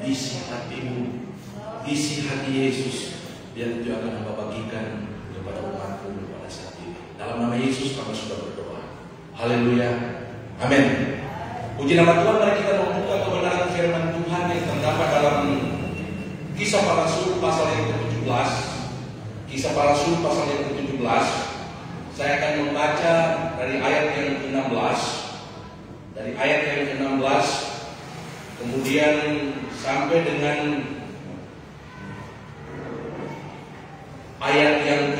isi hatimu, isi hati Yesus, dan itu akan Hamba bagikan kepada umatku pada saat ini. Dalam nama Yesus kami sudah berdoa. Haleluya. Amin. Puji nama Tuhan. Mari kita membuka kebenaran firman Tuhan yang terdapat dalam Kisah Para Rasul pasal yang ke-17. Kisah Para Rasul pasal yang ke-17. Saya akan membaca dari ayat yang ke-16. Dari ayat yang ke-16 kemudian sampai dengan ayat yang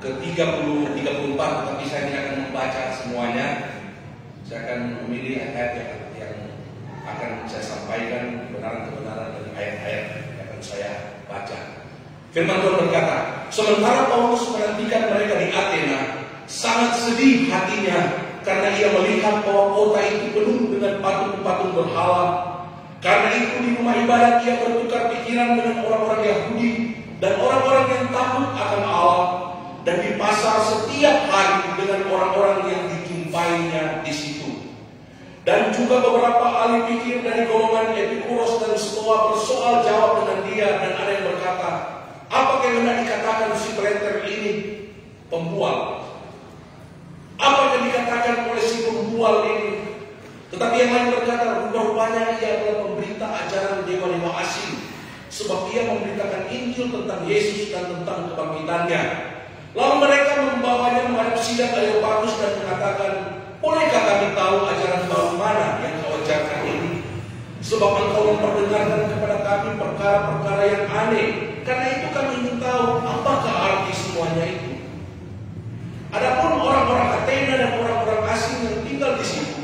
ke-30, 34, tapi saya tidak akan membaca semuanya. Saya akan memilih ayat yang akan saya sampaikan kebenaran-kebenaran dari ayat-ayat yang akan saya baca. Firman Tuhan berkata, sementara Paulus menantikan mereka di Athena, sangat sedih hatinya karena ia melihat bahwa kota itu penuh dengan patung-patung berhala. Karena itu di rumah ibadat ia bertukar pikiran dengan orang-orang Yahudi dan orang-orang yang takut akan Allah, dan di pasar setiap hari dengan orang-orang yang dijumpainya di situ. Dan juga beberapa ahli pikir dari golongan Epikuros dan Stoa bersoal jawab dengan dia, dan ada yang berkata, apa yang hendak dikatakan si Plater ini pembual? Apa yang dikatakan oleh si pembual ini? Tetapi yang lain berkata, rupanya ia adalah pemberita ajaran dewa-dewa asing, sebab ia memberitakan Injil tentang Yesus dan tentang kebangkitannya. Lalu mereka membawanya menghadap sidang Areopagus dan mengatakan, bolehkah kami tahu ajaran baru mana yang kau ajarkan ini? Sebab engkau memperdengarkan kepada kami perkara-perkara yang aneh. Karena itu kami ingin tahu apakah arti semuanya itu. Adapun orang-orang Athena dan orang-orang asing yang tinggal di situ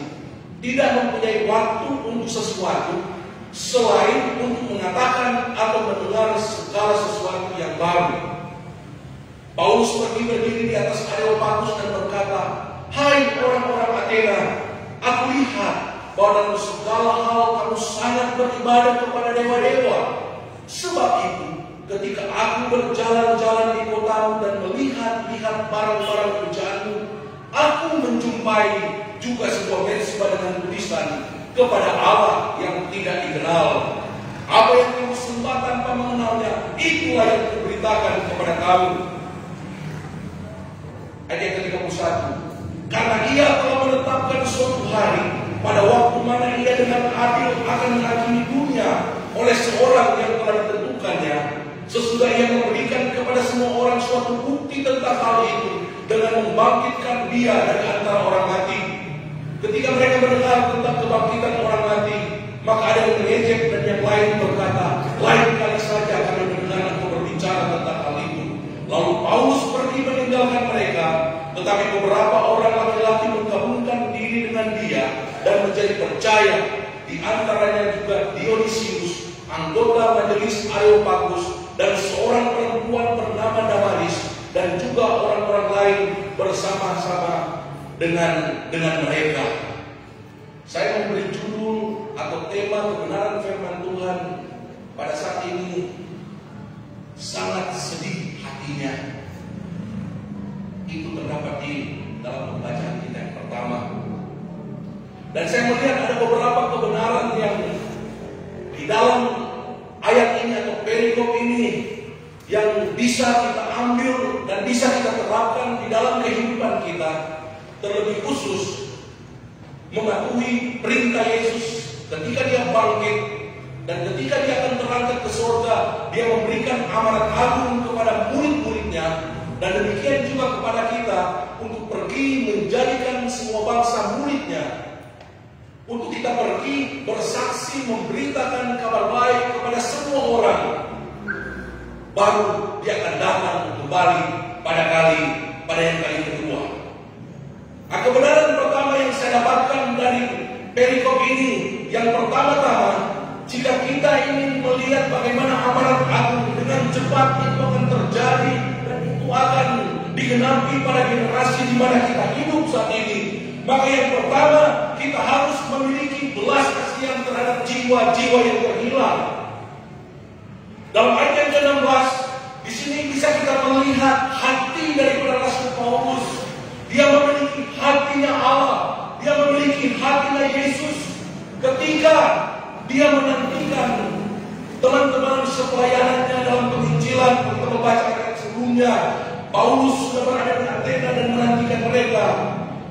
tidak mempunyai waktu untuk sesuatu selain untuk mengatakan atau mendengar segala sesuatu yang baru. Paulus pergi berdiri di atas Areopagus dan berkata, hai orang-orang Athena, aku lihat bahwa dalam segala hal kamu sangat beribadah kepada dewa-dewa. Sebab itu, ketika aku berjalan-jalan di kotamu dan melihat-lihat barang-barang pujaanmu, aku menjumpai juga sebuah mezbah dengan tulisan kepada Allah yang tidak dikenal. Apa yang kamu sembah tanpa mengenalnya, itulah yang kuberitakan kepada kamu. Ayat ke-31. Karena ia telah menetapkan suatu hari pada waktu mana ia dengan adil akan menghakimi dunia oleh seorang yang telah ditentukannya, sesudah ia memberikan kepada semua orang suatu bukti tentang hal itu dengan membangkitkan dia dari antara orang mati. Ketika mereka mendengar tentang kebangkitan orang mati, maka ada yang mengejek dan yang lain berkata, lain kali saja kami mendengar engkau berbicara tentang hal itu. Lalu Paulus pergi meninggalkan mereka, tetapi beberapa orang laki-laki menggabungkan diri dengan dia dan menjadi percaya. Di antaranya juga Dionysius, anggota majelis Areopagus, dan seorang perempuan bernama Damaris, dan juga orang-orang lain bersama-sama dengan mereka. Saya memberi judul atau tema kebenaran firman Tuhan pada saat ini, sangat sedih hatinya. Itu terdapat di dalam pembacaan kita yang pertama. Dan saya melihat ada beberapa kebenaran yang di dalam ayat ini atau perikop ini yang bisa kita ambil dan bisa kita terapkan di dalam kehidupan kita. Terlebih khusus mengakui perintah Yesus ketika dia bangkit dan ketika dia akan terangkat ke surga, dia memberikan amanat agung kepada murid-muridnya. Dan demikian juga kepada kita untuk pergi menjadikan semua bangsa muridnya, untuk kita pergi bersaksi memberitakan kabar baik kepada semua orang. Baru dia akan datang kembali pada yang kali kedua. Nah, kebenaran pertama yang saya dapatkan dari perikop ini, yang pertama-tama, jika kita ingin melihat bagaimana amanat agung dengan cepat itu akan terjadi dan itu akan digenapi pada generasi di mana kita hidup saat ini, maka yang pertama kita harus memiliki belas kasihan terhadap jiwa-jiwa yang terhilang. Dalam ayat yang ke-16 di sini bisa kita melihat hati daripada Rasul Paulus. Dia memiliki hatinya Allah, dia memiliki hatinya Yesus. Ketika di Dia menantikan teman-teman sepelayanannya dalam penginjilan. Kita membaca ayat sebelumnya, Paulus sudah berada di Athena dan menantikan mereka.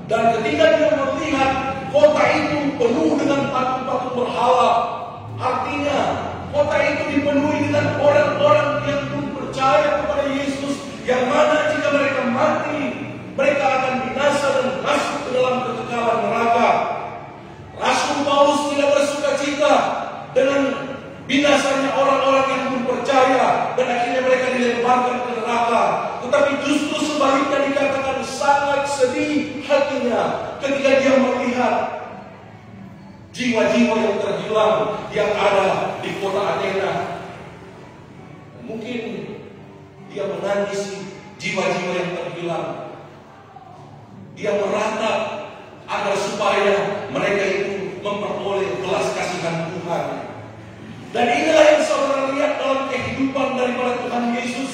Dan ketika dia melihat kota itu penuh dengan patung-patung berhala, artinya kota itu dipenuhi dengan orang-orang yang belum percaya kepada Yesus, yang mana jika mereka mati, mereka akan binasa dan masuk ke dalam kekekalan neraka. Rasul Paulus tidak bersuka cita dengan binasanya orang-orang yang belum percaya dan akhirnya mereka dilemparkan ke neraka. Tetapi justru sebaliknya dikatakan sangat sedih hatinya ketika dia melihat jiwa-jiwa yang terhilang yang ada di kota Athena. Mungkin dia menangis jiwa-jiwa yang terhilang. Dia meratap agar supaya mereka itu memperoleh belas kasihan Tuhan. Dan inilah yang saudara lihat dalam kehidupan daripada Tuhan Yesus.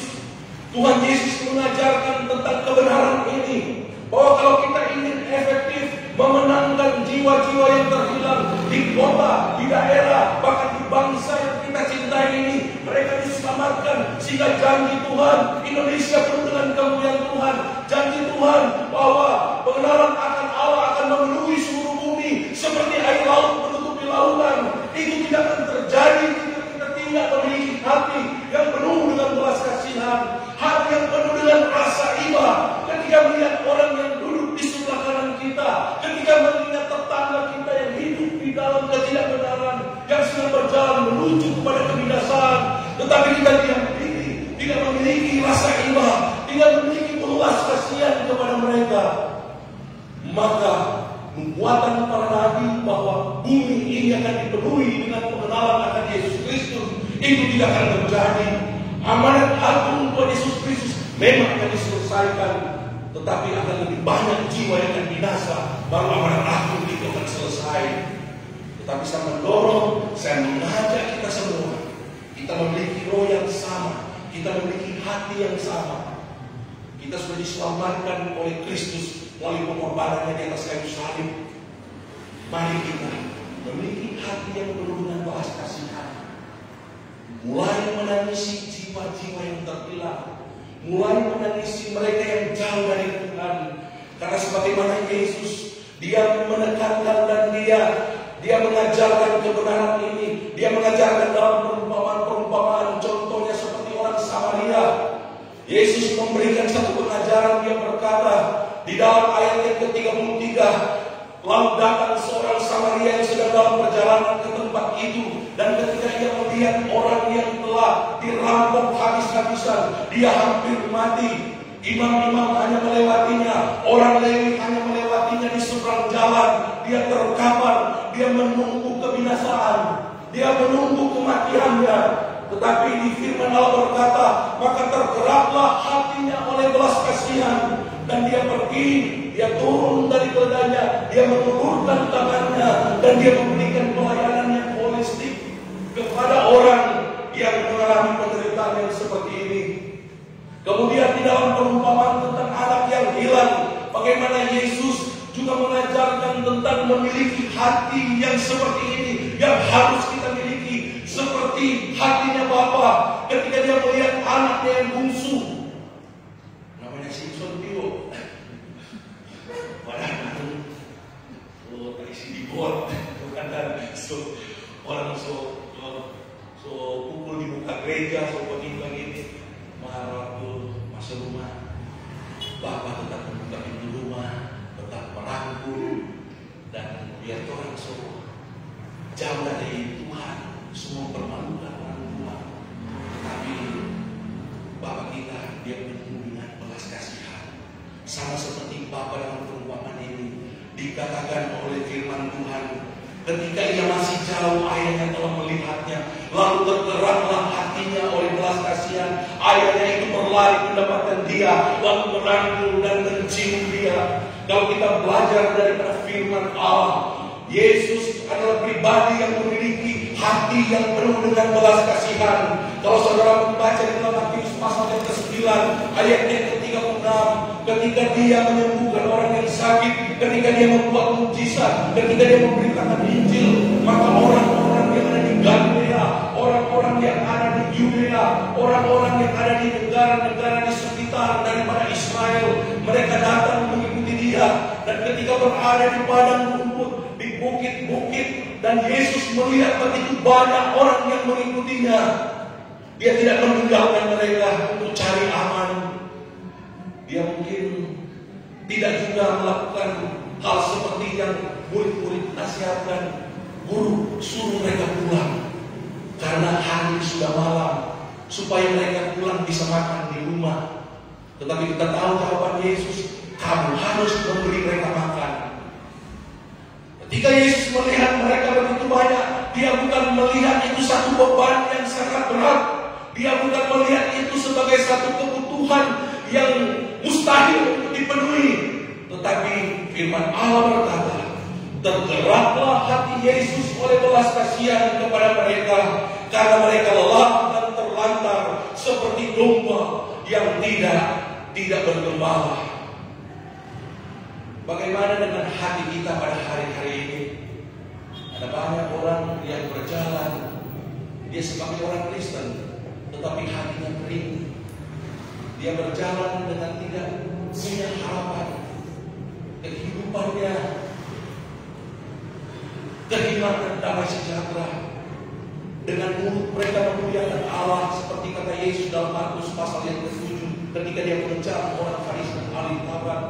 Tuhan Yesus mengajarkan tentang kebenaran ini, bahwa kalau kita ingin efektif memenangkan jiwa-jiwa yang terhilang di kota, di daerah, bahkan di bangsa yang kita cintai ini, mereka diselamatkan. Sehingga janji Tuhan, Indonesia penuh dengan kemuliaan Tuhan. Janji Tuhan bahwa pengenalan akan Allah akan memenuhi seluruh bumi seperti air laut menutupi lautan. Itu tidak akan terjadi jika kita tidak memiliki hati yang penuh dengan belas kasihan, hati yang penuh dengan rasa iba. Ketika melihat orang yang duduk di sebelah kanan kita, ketika melihat tetangga kita yang hidup di dalam ketidakbenaran, yang sedang berjalan menuju kepada kebinasaan, tetapi kita tidak memiliki rasa iba, tidak memiliki belas kasihan kepada mereka, maka nubuatan para nabi bahwa bumi ini akan dipenuhi dengan pengenalan akan Yesus Kristus itu tidak akan terjadi. Amanat agung Tuhan Yesus Kristus memang akan diselesaikan, tetapi akan lebih banyak jiwa yang akan binasa baru amanat agung itu akan selesai. Tetapi saya mendorong, saya mengajak kita semua, kita memiliki roh yang sama, kita memiliki hati yang sama. Kita sudah diselamatkan oleh Kristus melalui pengorbanannya di atas kayu salib. Mari kita memiliki hati yang penuh dengan belas kasihan, mulai menangisi jiwa-jiwa yang terhilang, mulai menangisi mereka yang jauh dari Tuhan. Karena sebagaimana Yesus, dia menekankan dan dia mengajarkan kebenaran ini. Dia mengajarkan dalam perumpamaan-perumpamaan, contohnya seperti orang Samaria. Yesus memberikan satu pengajaran. Dia berkata di dalam ayat yang ke-33, lalu datang seorang Samaria yang sedang dalam perjalanan ke tempat itu, dan ketika ia melihat orang yang telah dirampok habis-habisan, dia hampir mati. Imam-imam hanya melewatinya, orang Lewi hanya melewatinya di seberang jalan. Dia terkapar, dia menunggu kebinasaan, dia menunggu kematiannya. Tetapi di firman Allah berkata, maka tergeraklah hatinya oleh belas kasihan, dan dia pergi, dia turun dari keledainya, dia mengulurkan tangannya, dan dia memberikan pelayanan yang holistik kepada orang yang mengalami penderitaan yang seperti ini. Kemudian di dalam perumpamaan tentang anak yang hilang, bagaimana Yesus juga mengajarkan tentang memiliki hati yang seperti ini, yang harus kita miliki. Seperti hatinya Bapa ketika dia melihat anaknya yang bungsu, namanya Simpson Tio, padahal terisi di got, bukan dan orang pukul di muka gereja, begini ini, marah tuh masuk rumah, Bapak tetap membuka pintu rumah, tetap merangkul, dan biar orang jauh dari Tuhan. Semua permalukan orang tua, tapi Bapak kita dia penuh dengan belas kasihan, sama seperti Bapak dalam perumpamaan ini dikatakan oleh firman Tuhan. Ketika ia masih jauh, ayahnya telah melihatnya, lalu tergeraklah hatinya oleh belas kasihan. Ayahnya itu berlari mendapatkan dia, lalu merangkul dan mencium dia. Kalau kita belajar daripada firman Allah, Yesus adalah pribadi yang memiliki hati yang penuh dengan belas kasihan. Kalau saudara membaca di dalam Matius pasal yang ke-9 ayat yang ke-36, ketika dia menyembuhkan orang yang sakit, ketika dia membuat mukjizat, ketika dia memberitakan Injil, maka orang-orang yang ada di orang-orang yang ada di negara-negara di sekitar daripada Israel, mereka datang mengikuti dia. Dan ketika berada di padang rumput, di bukit-bukit, dan Yesus melihat begitu banyak orang yang mengikutinya, dia tidak meninggalkan mereka untuk cari aman. Dia mungkin tidak juga melakukan hal seperti yang murid-murid nasihatkan. Guru, suruh mereka pulang karena hari sudah malam, supaya mereka pulang bisa makan di rumah. Tetapi kita tahu jawaban Yesus, kamu harus memberi mereka makan. Ketika Yesus melihat mereka begitu banyak, dia bukan melihat itu satu beban yang sangat berat. Dia bukan melihat itu sebagai satu kebutuhan yang mustahil untuk dipenuhi. Tetapi firman Allah berkata, tergeraklah hati Yesus oleh belas kasihan kepada mereka, karena mereka lelah dan terlantar seperti domba yang tidak bergembala. Bagaimana dengan hati kita pada hari-hari ini? Ada banyak orang yang berjalan, dia sebagai orang Kristen, tetapi hatinya kering. Dia berjalan dengan tidak punya harapan. Kehidupannya kehilangan damai sejahtera. Dengan mulut mereka memuliakan Allah, seperti kata Yesus dalam Markus pasal yang ke-7, ketika dia mengejar orang Farisi dan ahli Taurat.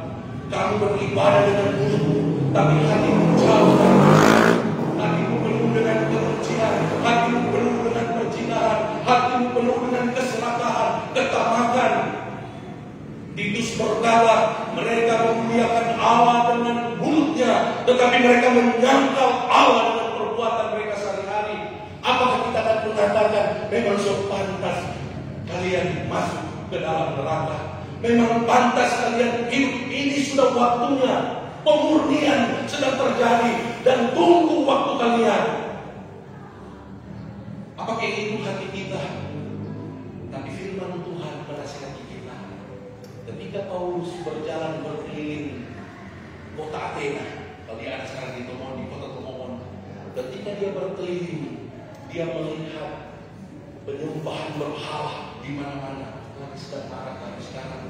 Kamu beribadah dengan mulutmu, tapi hatimu jauh dari Allah. Hatimu penuh dengan kebencian, hatimu penuh dengan perzinahan, hatimu penuh dengan keserakahan, ketamakan. Titus berkata, mereka memuliakan Allah dengan mulutnya, tetapi mereka menyangkal Allah dengan perbuatan mereka sehari-hari. Apakah kita akan mengatakan, memang so pantas kalian masuk ke dalam neraka? Memang pantas kalian hidup, ini sudah waktunya. Pemurnian sedang terjadi dan tunggu waktu kalian. Apakah itu hati kita? Tapi firman Tuhan menasihati kita. Ketika Paulus berjalan berkeliling kota Athena, kalau dia ada sekarang di kota Tomon, ketika dia berkeliling, dia melihat penyembahan berhala di mana-mana. Lagi sedang marak lagi sekarang.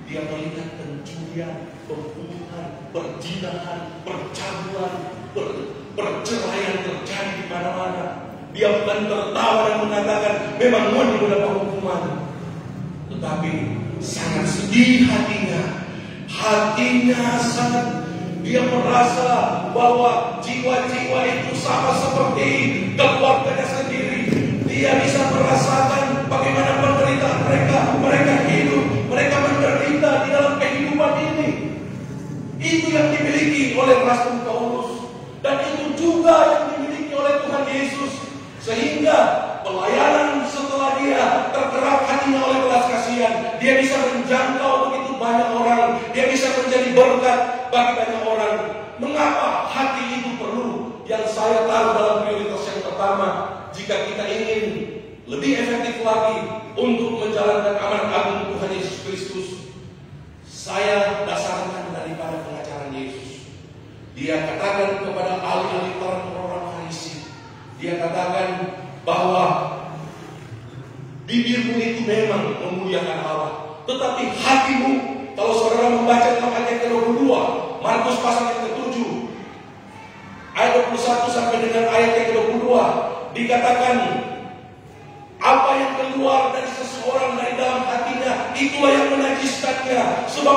Dia melihat pencurian, pembunuhan, perzinahan, percabulan, perceraian terjadi di mana-mana. Dia bukan tertawa dan mengatakan memang mau mendapat hukuman, tetapi sangat sedih hatinya. Hatinya sangat, dia merasa bahwa jiwa-jiwa itu sama seperti keluarganya sendiri. Dia bisa merasakan bagaimana penderitaan mereka. Mereka hidup, mereka menderita di dalam kehidupan ini. Itu yang dimiliki oleh Rasul Paulus, dan itu juga yang dimiliki oleh Tuhan Yesus. Sehingga pelayanan setelah dia tergerak hatinya oleh belas kasihan, dia bisa menjangkau begitu banyak orang. Dia bisa menjadi berkat bagi banyak orang. Mengapa hati itu perlu? Yang saya tahu dalam prioritas yang pertama, jika kita ingin lebih efektif lagi untuk menjalankan amanat agung Tuhan Yesus Kristus, saya dasarkan daripada pengajaran Yesus. Dia katakan kepada ahli-ahli orang Farisi, dia katakan bahwa bibirmu itu memang memuliakan Allah, tetapi hatimu, kalau saudara membaca dalam ayat ke-22, Markus pasal yang ke-7, ayat 21 sampai dengan ayat yang ke-22, dikatakan apa yang keluar dari seseorang dari dalam hatinya, itulah yang menajiskannya. Sebab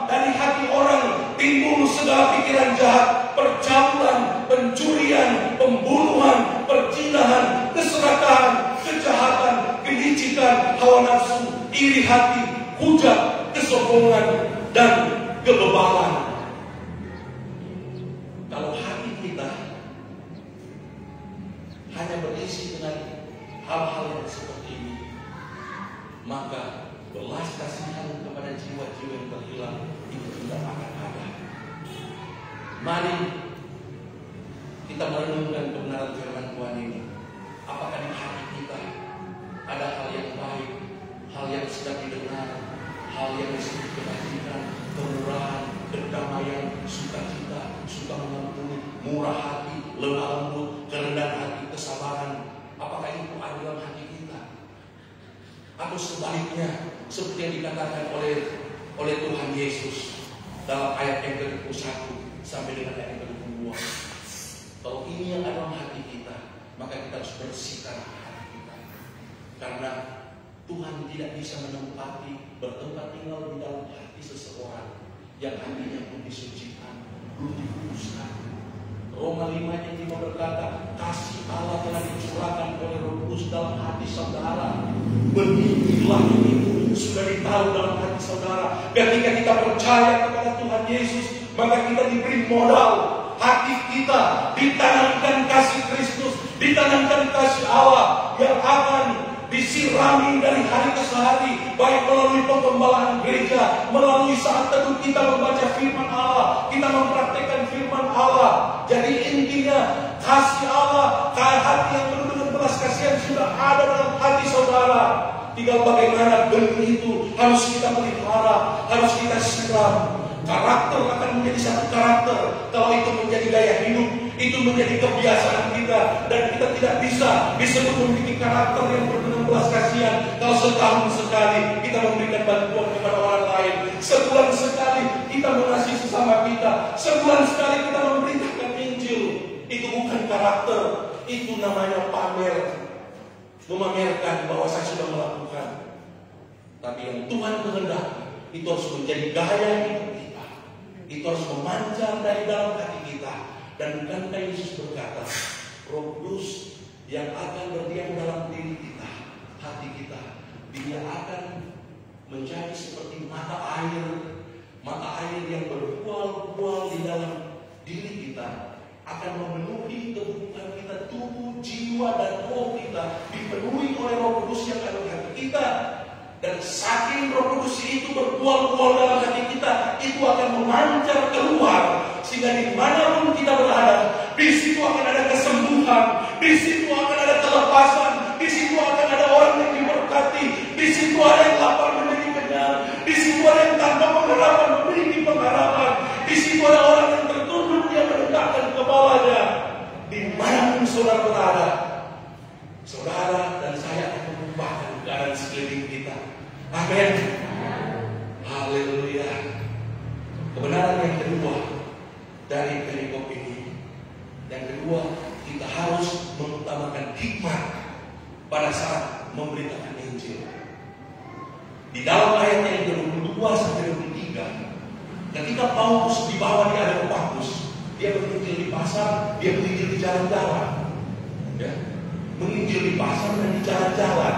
dari hati orang timbul segala pikiran jahat, percabulan, pencurian, pembunuhan, perzinahan, keserakahan, kejahatan, kelicikan, hawa nafsu, iri hati, hujat, kesombongan, dan kebebalan. Kalau hati kita hanya berisi dengan hal-hal yang seperti ini, maka belas kasihan kepada jiwa-jiwa yang terhilang itu tidak akan ada. Mari kita merenungkan kebenaran firman Tuhan ini. Apakah di hati kita ada hal yang baik, hal yang sedang didengar, hal yang disebut kebajikan, kemurahan, kedamaian, sukacita, suka mengampuni, murah hati, lemah lembut, kerendahan hati, kesabaran. Apakah itu ada dalam hati kita? Atau sebaliknya, seperti yang dikatakan oleh Tuhan Yesus dalam ayat yang ke-21 sampai dengan ayat yang ke-22. Kalau ini yang ada dalam hati kita, maka kita harus bersihkan hati kita. Karena Tuhan tidak bisa bertempat tinggal di dalam hati seseorang yang hatinya pun disucikan, belum dikuduskan. Roma 5 ayat 5 berkata, kasih Allah telah dicurahkan oleh Roh Kudus dalam hati saudara. Beginilah ini sudah ditaruh dalam hati saudara. Ketika kita percaya kepada Tuhan Yesus, maka kita diberi modal. Hati kita ditanamkan kasih Kristus, ditanamkan kasih Allah yang akan disirami dari hari ke hari, baik melalui penggembalaan gereja, melalui saat teduh kita membaca firman Allah, kita mempraktekkan firman Allah. Jadi intinya kasih Allah, hati yang penuh dengan belas kasihan sudah ada dalam hati saudara. Tinggal bagaimana benih itu harus kita pelihara, harus kita siram. Karakter akan menjadi satu karakter kalau itu menjadi gaya hidup, itu menjadi kebiasaan kita, dan kita tidak bisa disebut memiliki karakter yang penuh dengan belas kasihan kalau setahun sekali kita memberikan bantuan kepada orang lain, sebulan sekali kita mengasihi sesama kita, sebulan sekali kita memberitakan Injil. Itu bukan karakter, itu namanya pamer, memamerkan bahwa saya sudah melakukan. Tapi yang Tuhan kehendaki itu harus menjadi gaya hidup kita. Itu harus memancar dari dalam hati kita. Dan bukankah Yesus berkata, Roh Kudus yang akan berdiam dalam diri kita, hati kita, Dia akan menjadi seperti mata air yang berbual-bual di dalam diri kita, akan memenuhi kebutuhan kita, tubuh, jiwa, dan roh kita dipenuhi oleh Roh Kudus yang ada di hati kita. Dan saking Roh Kudus itu berbual-bual dalam hati kita, itu akan memancar keluar, sehingga dimanapun kita berada, di situ akan ada kesembuhan, di situ akan ada kelepasan, di situ akan ada orang yang diberkati, di situ ada yang lapar menjadi kenyang, di situ ada yang tanpa pengharapan memiliki pengharapan, di situ ada orang yang tertunduk dia mendekatkan kepalanya. Dimanapun saudara berada, saudara dan saya akan mengubahkan keadaan sekeliling kita. Amin. Haleluya. Kebenaran yang kedua dari perikop ini, yang kedua, kita harus mengutamakan hikmat pada saat memberitakan Injil. Di dalam ayat yang ke-22 sampai 23, ketika Paulus dibawa di Areopagus, dia menginjil di pasar, dia menginjil di jalan-jalan, menginjil di pasar dan di jalan-jalan.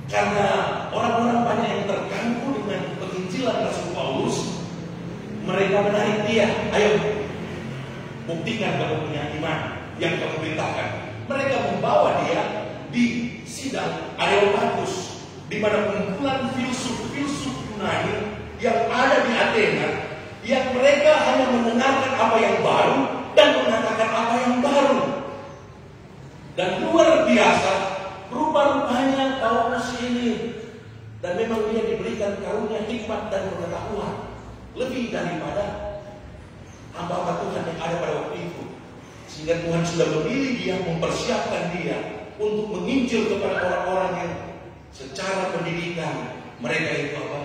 Karena orang-orang banyak yang terganggu dengan penginjilan Rasul Paulus, mereka menarik dia, ayo buktikan kamu punya iman yang kamu beritakan. Mereka membawa dia di sidang Areopagus, di mana kumpulan filsuf-filsuf Yunani yang ada di Athena, yang mereka hanya mendengarkan apa yang baru dan mengatakan apa yang baru. Dan luar biasa, rupa-rupanya Paulus ini, dan memang dia diberikan karunia hikmat dan pengetahuan lebih daripada hamba Tuhan yang ada pada waktu itu, sehingga Tuhan sudah memilih dia, mempersiapkan dia untuk menginjil kepada orang-orang yang secara pendidikan mereka itu apa?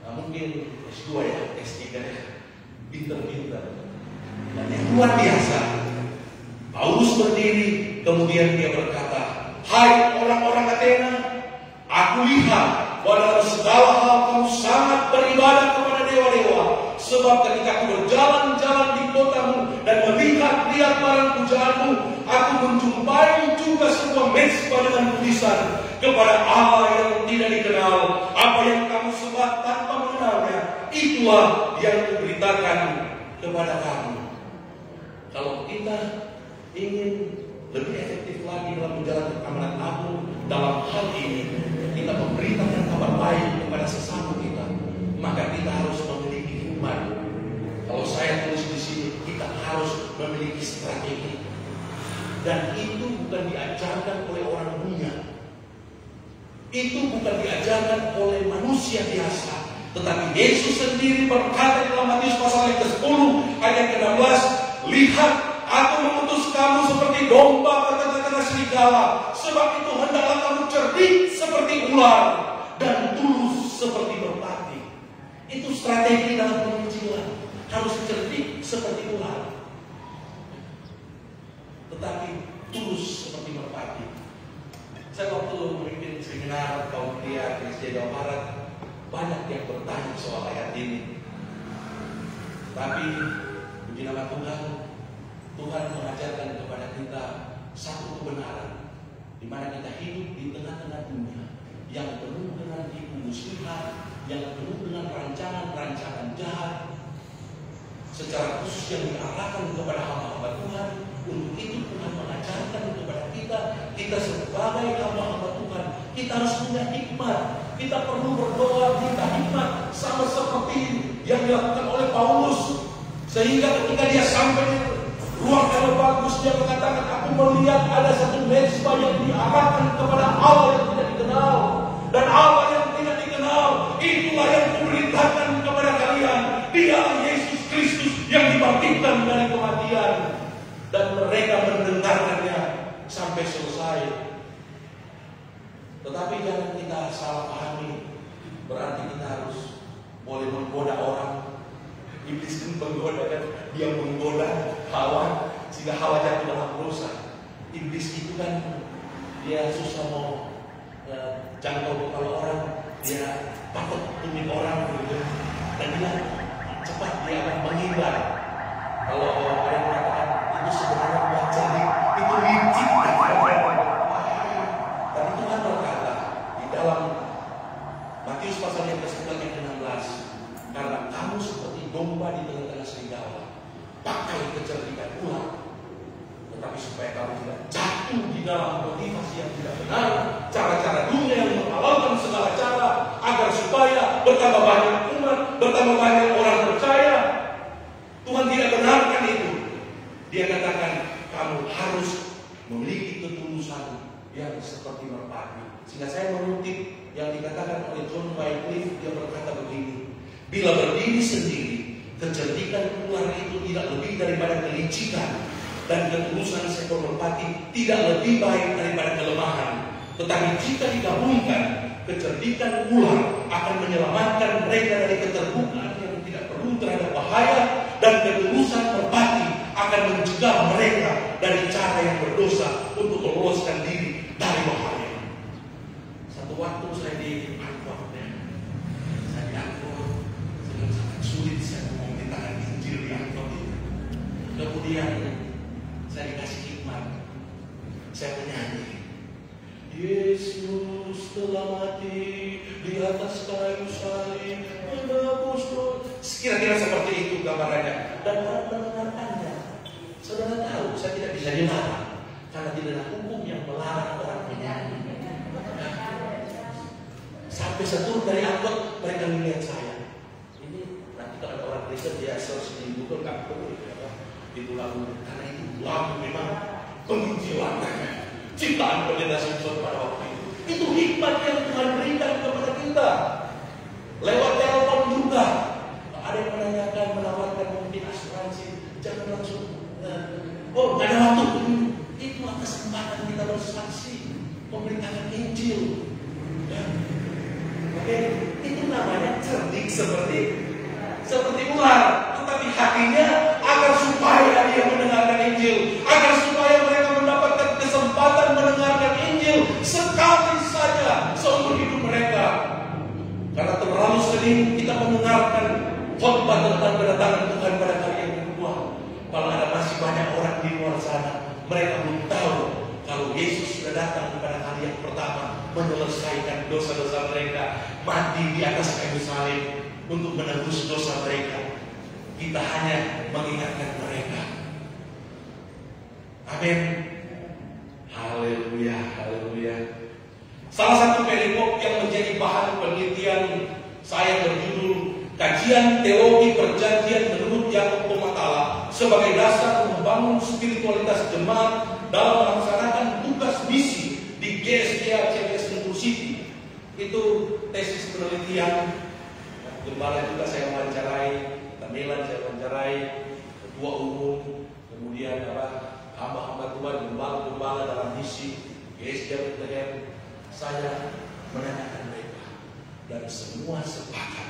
Mungkin S2 ya, S3 ya, pinter-pinter. Dan yang luar biasa, Paulus berdiri, kemudian dia berkata, hai orang-orang Athena, aku lihat bahwa dalam segala hal kamu sangat beribadah kepada dewa-dewa. Sebab ketika aku berjalan-jalan di kotamu dan melihat barang pujaanmu, aku menjumpai juga sebuah mezbah dengan tulisan kepada Allah yang tidak dikenal. Apa yang kamu sembah tanpa mengenalnya, itulah yang kuberitakan kepada kamu. Kalau kita ingin lebih efektif lagi dalam menjalankan amanat agung dalam hal ini, kita memberitakan kabar baik kepada sesama kita, maka kita harus memiliki hikmat. Kalau saya tulis di sini, kita harus memiliki strategi, dan itu bukan diajarkan oleh orang dunia, itu bukan diajarkan oleh manusia biasa, tetapi Yesus sendiri berkata dalam Matius pasal yang ke-10 ayat ke-16, lihat, aku mengutus kamu seperti domba pada tengah-tengah serigala, sebab itu hendaklah kamu cerdik seperti seperti ular dan tulus seperti merpati. Itu strategi dalam penginjilan. Harus cerdik seperti ular, tetapi tulus seperti merpati. Saya waktu memimpin seminar kaum pria di Jawa Barat, banyak yang bertanya soal ayat ini. Tapi puji nama Tuhan, Tuhan mengajarkan kepada kita satu kebenaran, di mana kita hidup di tengah-tengah dunia yang penuh dengan tipu muslihat, yang penuh dengan rancangan-rancangan jahat, secara khusus yang diarahkan kepada hamba-hamba Tuhan. Untuk itu Tuhan mengajarkan kepada kita sebagai hamba-hamba Tuhan, kita harus punya hikmat. Kita perlu berdoa, minta hikmat, sama seperti yang dilakukan oleh Paulus. Sehingga ketika dia sampai di ruang yang bagus, dia mengatakan, aku melihat ada satu mezbah yang diarahkan kepada Allah yang tidak dikenal. Dan Allah yang tidak dikenal, itulah yang kuberitakan kepada kalian. Dia Yesus Kristus yang dibangkitkan dari kematian. Dan mereka mendengarkannya sampai selesai. Tetapi jangan kita salah pahami, berarti kita harus boleh menggoda orang. Iblis itu menggoda, kan? Dia menggoda Hawa sehingga Hawa jatuh dalam dosa. Iblis itu kan dia susah mau jangkau kalau orang, dia takut tumit orang gitu. Dan dia cepat dia akan menghindar. Kalau ada yang mengatakan itu sebenarnya buat cerdik, itu licik. Tapi Tuhan berkata di dalam Matius pasal yang ke-11 ayat 16, karena kamu seperti domba di tengah-tengah serigala, pakai kecerdikan ular, tetapi supaya kamu tidak jatuh di dalam motivasi yang tidak benar, cara-cara dunia yang menghalalkan segala cara, agar supaya bertambah banyak umat, bertambah banyak orang percaya. Tuhan tidak benarkan itu. Dia katakan kamu harus memiliki ketulusan yang seperti merpati. Sehingga saya mengutip yang dikatakan oleh John Wycliffe. Dia berkata begini, bila berdiri sendiri, kecerdikan ular itu tidak lebih daripada kelicikan, dan ketulusan seekor merpati tidak lebih baik daripada kelemahan. Tetapi jika digabungkan, kecerdikan ular akan menyelamatkan mereka dari keterbukaan yang tidak perlu terhadap bahaya, dan ketulusan merpati akan mencegah mereka dari cara yang berdosa untuk meloloskan diri dari bahaya. Satu waktu saya di Angkot, dengan sangat sulit saya memberitakan Injil di Angkot itu. Kemudian saya dikasih hikmat, saya menyanyi, Yesus telah mati di atas kayu salib, menebus dosa. Kira-kira seperti itu gambarannya. Dan orang mendengarkannya. Saudara tahu, saya tidak bisa dilarang, karena tidak ada hukum yang melarang orang menyanyi. Sampai seturun dari angkot, mereka melihat saya. Ini nanti kalau ada orang Kristen dia search di Google, nggak perlu itu lagu, karena itu lagu memang penginjilan, ciptaan Pendeta Simpson pada waktu itu. Itu hikmat yang Tuhan berikan kepada kita. Lewat telepon juga. Ada yang menanyakan, menawarkan mungkin asuransi, jangan langsung oh nggak ada waktu. Itu kesempatan kita bersaksi, memberitakan Injil. Oke, itu namanya cerdik seperti ular, tetapi hatinya agar supaya dia mendengarkan Injil, agar supaya mereka mendapatkan kesempatan mendengarkan Injil sekali saja seumur hidup mereka. Karena terlalu sering kita mendengarkan khotbah tentang kedatangan Tuhan pada kali yang kedua, kalau ada masih banyak orang di luar sana, mereka belum tahu kalau Yesus sudah datang kepada kali yang pertama, menyelesaikan dosa-dosa mereka, mati di atas kayu salib untuk menebus dosa mereka. Kita hanya mengingatkan mereka. Amin. Haleluya, haleluya. Salah satu perikop yang menjadi bahan penelitian saya berjudul Kajian Teologi Perjanjian menurut Yakob Komatala sebagai dasar membangun spiritualitas jemaat dalam melaksanakan tugas misi di GSKA CBS Sentul City. Itu tesis penelitian. Gembala juga saya wawancarai, Tamilan saya wawancarai, ketua umum, kemudian hamba-hamba Tuhan, gembala-gembala dalam misi GSKA. Saya menanyakan mereka, dan semua sepakat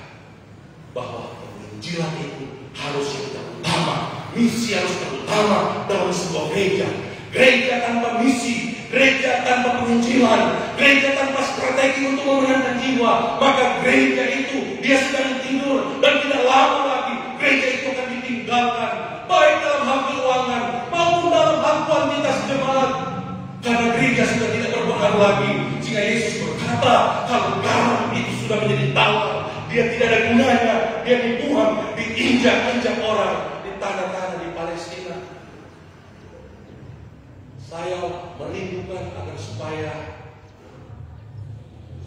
bahwa penginjilan itu harus yang terutama, misi harus terutama dalam sebuah gereja. Gereja tanpa misi, gereja tanpa penginjilan, gereja tanpa strategi untuk memenangkan jiwa, maka gereja itu dia sedang tidur, dan tidak lama lagi gereja itu akan ditinggalkan, baik dalam hal keuangan maupun dalam hal kuantitas jemaat, karena gereja sudah tidak berpengaruh lagi. Sehingga Yesus berkata, kalau garam itu sudah menjadi tawar, dia tidak ada gunanya, dia dibuang, diinjak-injak orang di tanah-tanah di Palestina. Saya merindukan agar supaya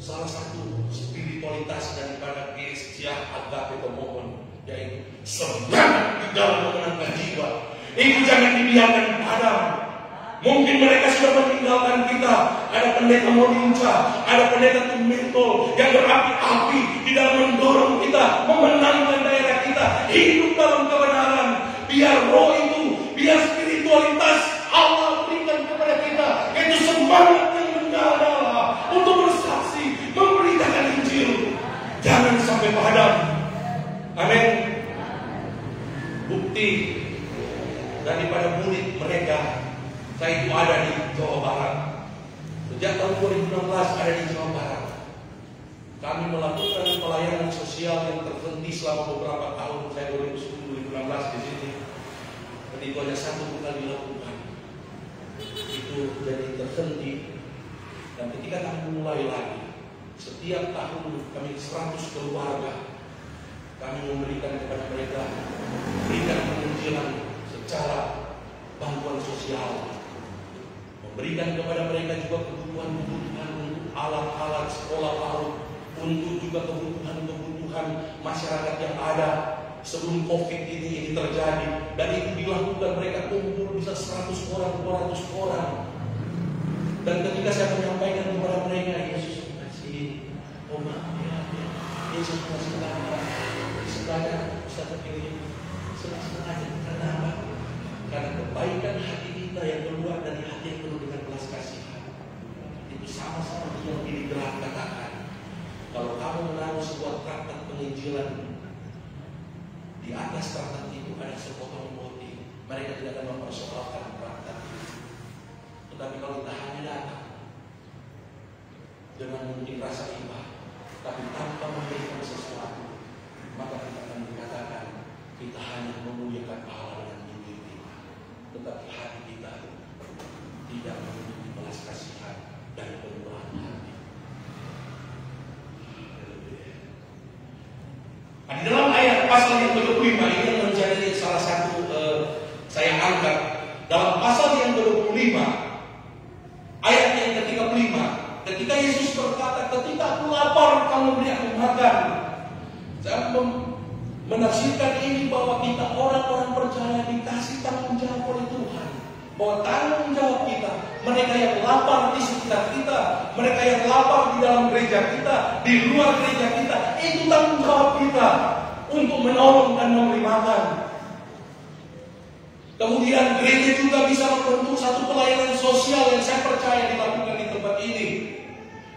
salah satu spiritualitas daripada Gereja Agape pemohon, yaitu semangat di dalam memenangkan jiwa, itu jangan dibiarkan padam. Mungkin mereka sudah meninggalkan kita. Ada pendeta Molinca, ada pendeta Tumento yang berapi-api di dalam mendorong kita memenangkan daerah kita hidup dalam kebenaran. Biar roh itu, biar spiritualitas Allah berikan kepada kita, yaitu semangat yang menyala untuk bersaksi, memberitakan Injil. Jangan sampai padam. Amin. Bukti daripada murid mereka, saya itu ada di Jawa Barat. Sejak tahun 2016 ada di Jawa Barat. Kami melakukan pelayanan sosial yang terhenti selama beberapa tahun. Saya 2010-2016 di sini. Dan itu hanya satu kali dilakukan. Itu jadi terhenti. Dan ketika kami mulai lagi, setiap tahun kami 100 keluarga, kami memberikan kepada mereka, memberikan penginjilan secara bantuan sosial, memberikan kepada mereka juga kebutuhan-kebutuhan untuk alat-alat sekolah PAUD, untuk juga kebutuhan-kebutuhan masyarakat yang ada sebelum COVID ini terjadi. Dan itu dilakukan, mereka kumpul bisa 100 orang, 200 orang. Dan ketika saya menyampaikan kepada mereka, Yesus kasih, oh maaf ya, Yesus kasih lama, sebenarnya bisa terpilih setengah-setengah. Karena apa? Karena kebaikan hati kita yang keluar dari hati yang penuh dengan belas kasihan itu sama-sama yang digerak katakan. Kalau kamu menaruh sebuah traktat penginjilan, di atas traktat itu ada sepotong roti, mereka tidak akan mempersoalkan traktat itu. Tetapi kalau kita hanya datang dengan mungkin rasa iba, tapi tanpa memberikan sesuatu, maka kita akan dikatakan kita hanya memuliakan Allah dengan diri kita, tetapi hati kita tidak memiliki belas kasihan dan kemurahan hati. Nah, di dalam ayat pasal yang ke-25 ini yang menjadi salah satu saya angkat. Dalam pasal yang ke-25 ayat yang ke-35, ketika Yesus berkata, ketika aku lapar kamu beri aku makan. Saya menafsirkan ini bahwa kita orang-orang percaya dikasih tanggung jawab oleh Tuhan, bahwa tanggung jawab kita, mereka yang lapar di sekitar kita, mereka yang lapar di dalam gereja kita, di luar gereja kita, itu tanggung jawab kita untuk menolong dan memberi makan. Kemudian gereja juga bisa membentuk satu pelayanan sosial yang saya percaya dilakukan di tempat ini.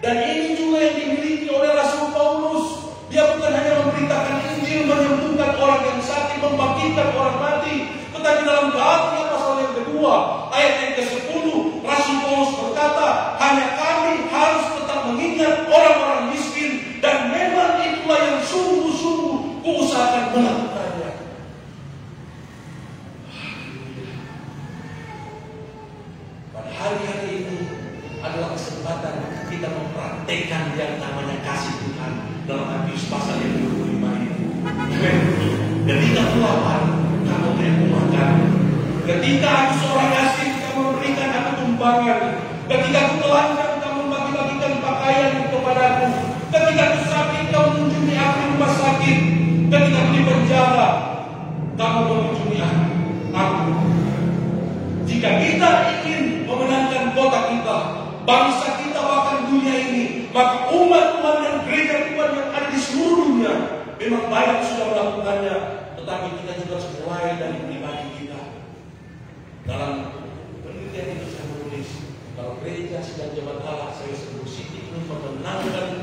Dan ini juga yang dimiliki oleh Rasul Paulus. Dia bukan hanya memberitakan Injil, menyembuhkan orang yang sakit, membangkitkan orang mati, tetapi dalam Galatia pasal yang kedua, ayat yang ke-10, Rasul Paulus berkata, hanya kami harus tetap mengingat orang-orang miskin, dan memang itulah yang sungguh-sungguh kuusahakan melakukannya. Pada hari-hari ini adalah kesempatan kita mempraktekkan yang namanya kasih Tuhan dalam Matius pasal yang 25 ini. Ketika aku lapar, kamu beri aku makan. Ketika aku seorang asing, kamu berikan aku tumpangan. Ketika aku telanjang, kamu bagi-bagikan pakaian kepadaku. Ketika aku sakit, kamu mengunjungi aku di rumah sakit. Ketika aku di penjara, kamu mengunjungi aku. Jika kita ingin memenangkan kota kita, bangsa kita, bahkan dunia ini, maka umat Tuhan dan gereja Tuhan yang ada di seluruh dunia memang banyak sudah melakukannya, tetapi kita juga harus mulai dari pribadi kita. Dalam penelitian itu saya menulis, kalau gereja sedang jemaat Allah, saya sebut Siti ingin memenangkan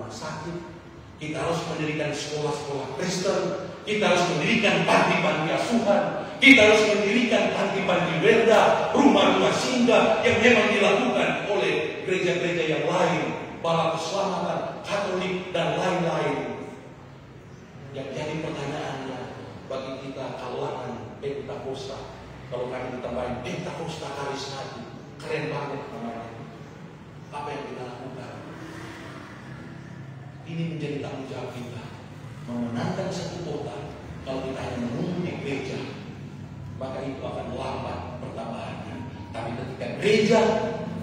rumah sakit, kita harus mendirikan sekolah-sekolah Kristen, kita harus mendirikan panti-panti asuhan, kita harus mendirikan panti-panti werda, rumah-rumah singgah yang memang dilakukan oleh gereja-gereja yang lain, Bala Keselamatan, Katolik, dan lain-lain. Yang jadi pertanyaannya bagi kita kalangan Pentakosta, kalau kami ditambahin Pentakosta Karismatik, keren banget namanya. Apa yang kita lakukan? Ini menjadi tanggung jawab kita, memenangkan satu kota. Kalau kita hanya menunggu di gereja, maka itu akan lambat pertambahannya. Tapi ketika gereja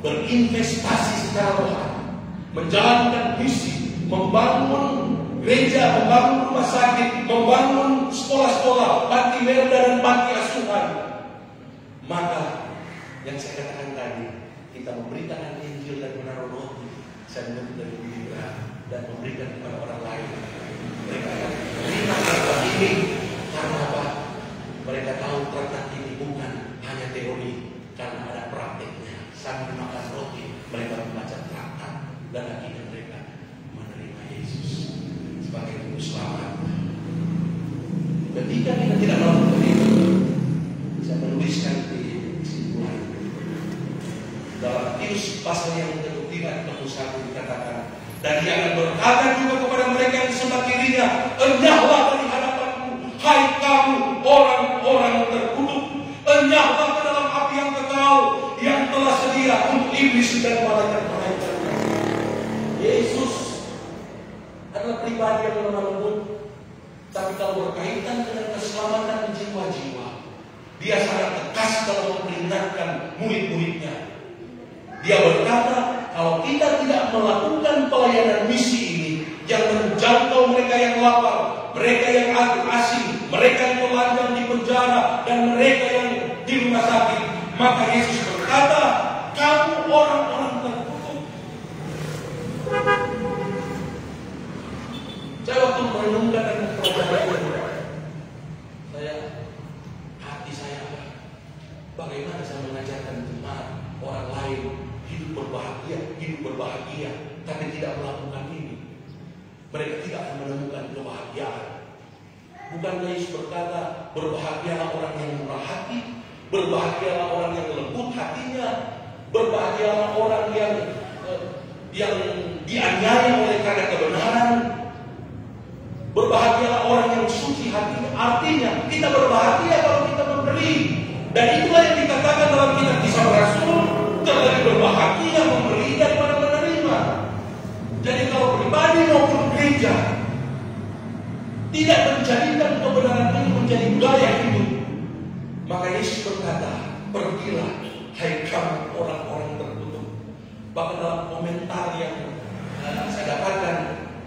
berinvestasi secara rohani, menjalankan misi, membangun gereja, membangun rumah sakit, membangun sekolah-sekolah, panti werda dan panti asuhan, maka yang saya katakan tadi, kita memberikan Injil dan menaruh roti, saya menurut dari pikiran dan memberikan kepada orang lain. Mereka akan menerima traktat ini karena apa? Mereka tahu traktat ini bukan hanya teori, karena ada prakteknya. Sambil makan roti, mereka membaca traktat dan akhirnya mereka menerima Yesus sebagai juru selamat. Ketika kita tidak melakukan itu, saya menuliskan di kesimpulan dalam Matius pasal yang ke-3 dikatakan, dan dia akan berkata juga kepada mereka yang sebelah kirinya, enyahlah dari hadapanku, hai kamu orang-orang terkutuk, enyahlah ke dalam api yang kekal yang telah sedia untuk iblis dan malaikat-malaikat. Yesus adalah pribadi yang lemah lembut, tapi kalau berkaitan dengan keselamatan jiwa-jiwa, dia sangat tegas dalam memperingatkan murid-muridnya. Dia berkata, kalau kita tidak melakukan pelayanan misi ini yang menjangkau mereka yang lapar, mereka yang asing, mereka yang telanjang di penjara, dan mereka yang di rumah sakit, maka Yesus berkata, kamu orang-orang terkutuk. Saya waktu merenungkan dan mempelajari, hati saya bagaimana saya mengajarkan jemaat orang lain hidup berbahagia, tapi tidak melakukan ini. Mereka tidak akan menemukan kebahagiaan. Bukankah Yesus berkata, berbahagialah orang yang murah hati, berbahagialah orang yang lembut hatinya, berbahagialah orang yang dianiaya oleh karena kebenaran, berbahagialah orang yang suci hatinya. Artinya kita berbahagia kalau kita memberi. Dan itulah yang dikatakan dalam kitab Kisah Rasul, terlebih berbahagia memberi daripada menerima. Jadi kalau pribadi maupun gereja tidak menjadikan kebenaran ini menjadi gaya hidup, maka Yesus berkata, pergilah hai kamu orang-orang terkutuk. Bahkan dalam komentar yang saya dapatkan,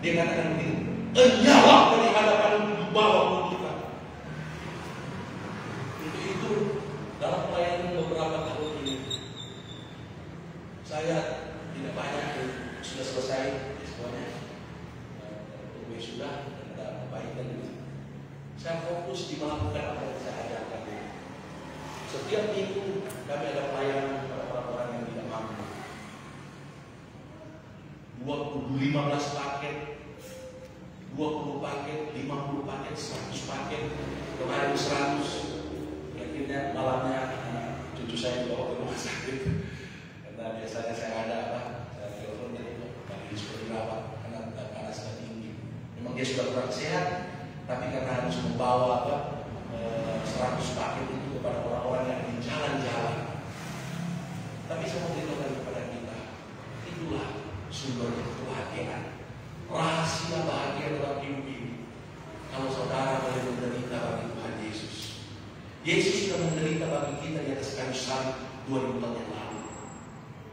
dia katakan begini, enyahlah dari hadapan di bawah kutukan. Itu dalam pelayanan beberapa tahun ini, saya tidak banyak, sudah selesai semuanya, untuk sudah ada perbaikan. Saya fokus di melakukan apa yang saya ajarkan. Setiap minggu kami ada pelayanan kepada orang-orang yang tidak mampu. 15 paket, 20 paket, 50 paket, 100 paket, kemarin 100. Akhirnya malamnya cucu saya dibawa ke rumah sakit. Karena biasanya saya ada saya telepon dari Pak seperti rawat karena panasnya tinggi. Memang dia sudah kurang sehat, tapi karena harus membawa 100 paket itu kepada orang-orang yang di jalan-jalan. Tapi saya mau beritahu kepada kita, itulah sumber kebahagiaan, rahasia bahagia dalam hidup ini. Kalau saudara boleh menderita bagi Tuhan Yesus, Yesus sudah menderita bagi kita di atas kayu salib 2000 tahun yang lalu.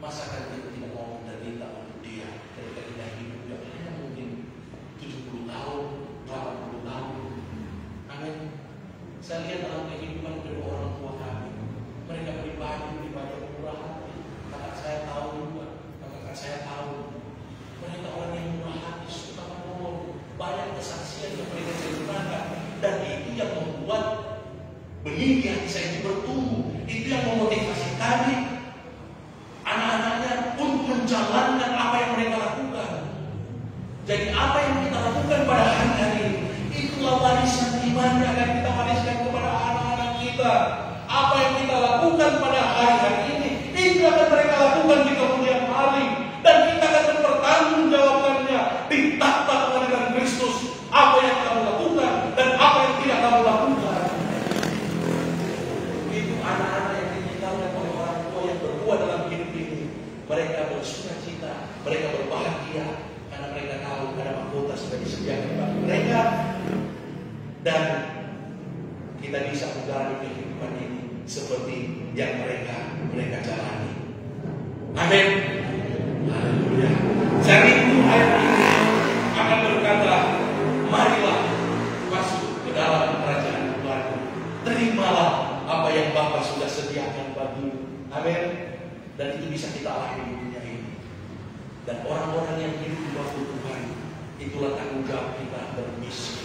Masakan kita tidak mau menderita untuk dia ketika kita hidup yang hanya mungkin 70 tahun, 80 tahun. Amin. Saya lihat dalam kehidupan kedua orang tua kami, mereka pribadi murah hati. Kakak saya tahu juga, kakak saya tahu. Mereka orang yang murah hati, suka menolong, banyak kesaksian yang mereka ceritakan, dan itu yang membuat benih di hati saya ini bertumbuh. Itu yang memotivasi kami, anak-anaknya, untuk menjalankan apa yang mereka lakukan. Jadi apa yang kita lakukan pada hari-hari ini, itulah warisan iman yang akan kita wariskan kepada anak-anak kita. Apa yang kita lakukan pada hari-hari ini, itu akan mereka lakukan di kemudian hari. Dan kita akan mempertanggungjawabkannya di takhta pengadilan Kristus. Apa yang kamu lakukan dan apa yang tidak kamu lakukan. Itu anak-anak yang ditinggalkan oleh orang tua yang berbuat dalam hidup ini. Mereka bersukacita, mereka berbahagia karena mereka tahu ada mahkota sudah disediakan bagi mereka. Dan kita bisa menjalani kehidupan ini seperti yang mereka jalani. Amin. Haleluya. Saya rindu ayat ini akan berkata, marilah masuk ke dalam kerajaan Tuhanku. Terimalah apa yang Bapa sudah sediakan bagimu. Amin. Dan itu bisa kita alami di dunia ini. Dan orang-orang yang hidup di bawah Tuhan, itulah tanggung jawab kita bermisi.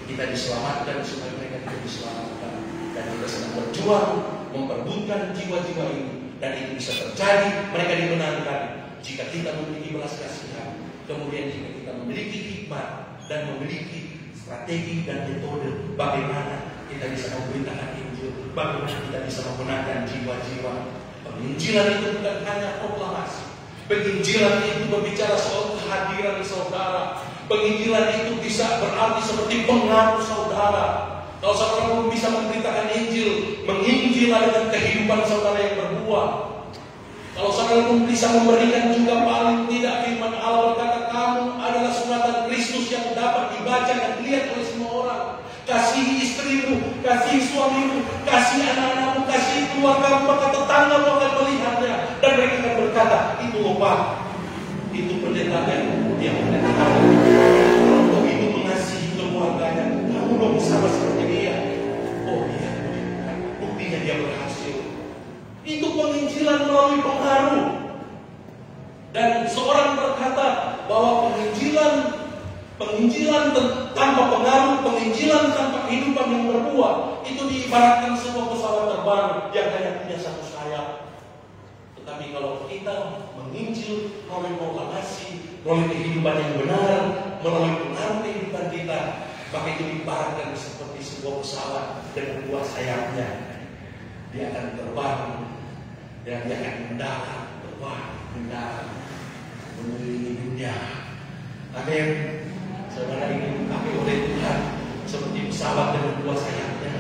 Kita diselamatkan supaya mereka juga diselamatkan. Dan kita sedang berjuang memperbutkan jiwa-jiwa ini. Dan itu bisa terjadi, mereka dimenangkan jika kita memiliki belas kasihan. Kemudian jika kita memiliki hikmat dan memiliki strategi dan metode bagaimana kita bisa memberitakan Injil, bagaimana kita bisa memenangkan jiwa-jiwa. Penginjilan itu bukan hanya proklamasi. Penginjilan itu berbicara soal kehadiran saudara. Penginjilan itu bisa berarti seperti pengaruh saudara. Kalau saudara belum bisa memberitakan Injil, menginjil dengan kehidupan saudara yang berbuah. Kalau saudara belum bisa memberikan juga paling tidak firman Allah berkata, kamu adalah suratan Kristus yang dapat dibaca dan dilihat oleh semua orang. Kasihi istrimu, kasihi suamimu, kasihi anak-anakmu, kasihi keluargamu, maka tetanggamu akan melihatnya. Dan mereka akan berkata, itu lupa, itu pendeta yang pendeta. Kalau itu mengasihi keluarganya, kamu dong sama seperti dia. Oh iya, buktinya dia berhasil. Itu penginjilan melalui pengaruh. Dan seorang berkata bahwa penginjilan tanpa pengaruh, penginjilan tanpa kehidupan yang berbuah, itu diibaratkan sebuah pesawat terbang yang hanya punya satu sayap. Tetapi kalau kita menginjil melalui proklamasi, melalui kehidupan yang benar, melalui pengaruh kehidupan kita, maka itu diibaratkan seperti sebuah pesawat dengan dua sayapnya. Dia akan terbang dan dia akan mendarat, terbang, mendarat, mengelilingi dunia. Amin. Saudara ini dipakai oleh Tuhan seperti pesawat dengan dua sayapnya,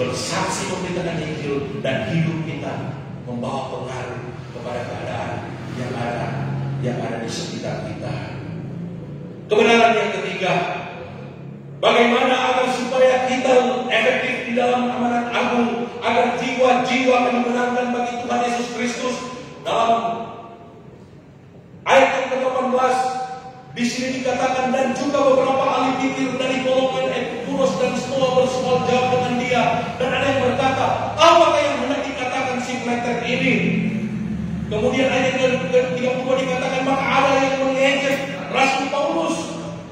bersaksi memberitakan Injil dan hidup kita membawa pengaruh kepada keadaan yang ada di sekitar kita. Kebenaran yang ketiga, bagaimana agar supaya kita efektif di dalam amanat agung, agar jiwa-jiwa akan dimenangkan bagi Tuhan Yesus Kristus. Dalam ayat yang ke-18 di sini dikatakan, dan juga beberapa ahli pikir dari golongan Epikuros dan Stoa bersoal jawab dengan dia. Dan ada yang berkata, apakah yang hendak dikatakan si Plater ini? Kemudian ayat yang ke-32 dikatakan, maka ada yang mengejek Rasul Paulus.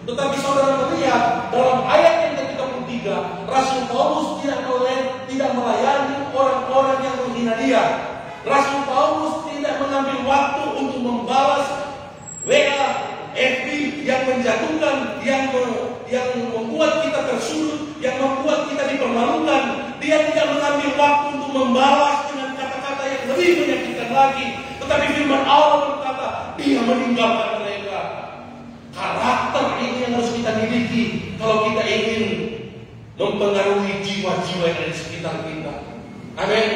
Tetapi saudara melihat dalam ayat yang ke-33, Rasul Paulus tidak melayani orang-orang yang menghina dia. Rasul Paulus tidak mengambil waktu untuk membalas WA, FB yang menjatuhkan, yang membuat kita tersudut, yang membuat kita dipermalukan. Dia tidak mengambil waktu untuk membalas dengan kata-kata yang lebih menyakitkan lagi. Tetapi firman Allah berkata, dia meninggalkan mereka. Karakter ini yang harus kita miliki kalau kita ingin mempengaruhi jiwa-jiwa yang ada di sekitar kita. Amin.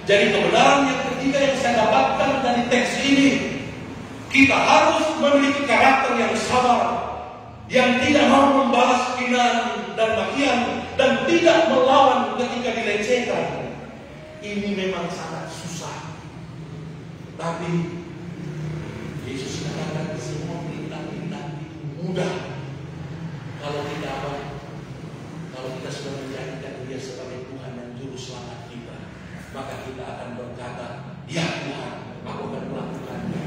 Jadi kebenaran yang ketiga yang saya dapatkan dari teks ini, kita harus memiliki karakter yang sabar, yang tidak mau membalas hinaan dan makian, dan tidak melawan ketika dilecehkan. Ini memang sangat susah. Tapi Yesus katakan semua perintah-perintah itu mudah kalau kita apa? Kalau kita sudah menjadikan Dia sebagai Tuhan dan Juru Selamat kita, maka kita akan berkata, ya Tuhan, aku akan melakukannya.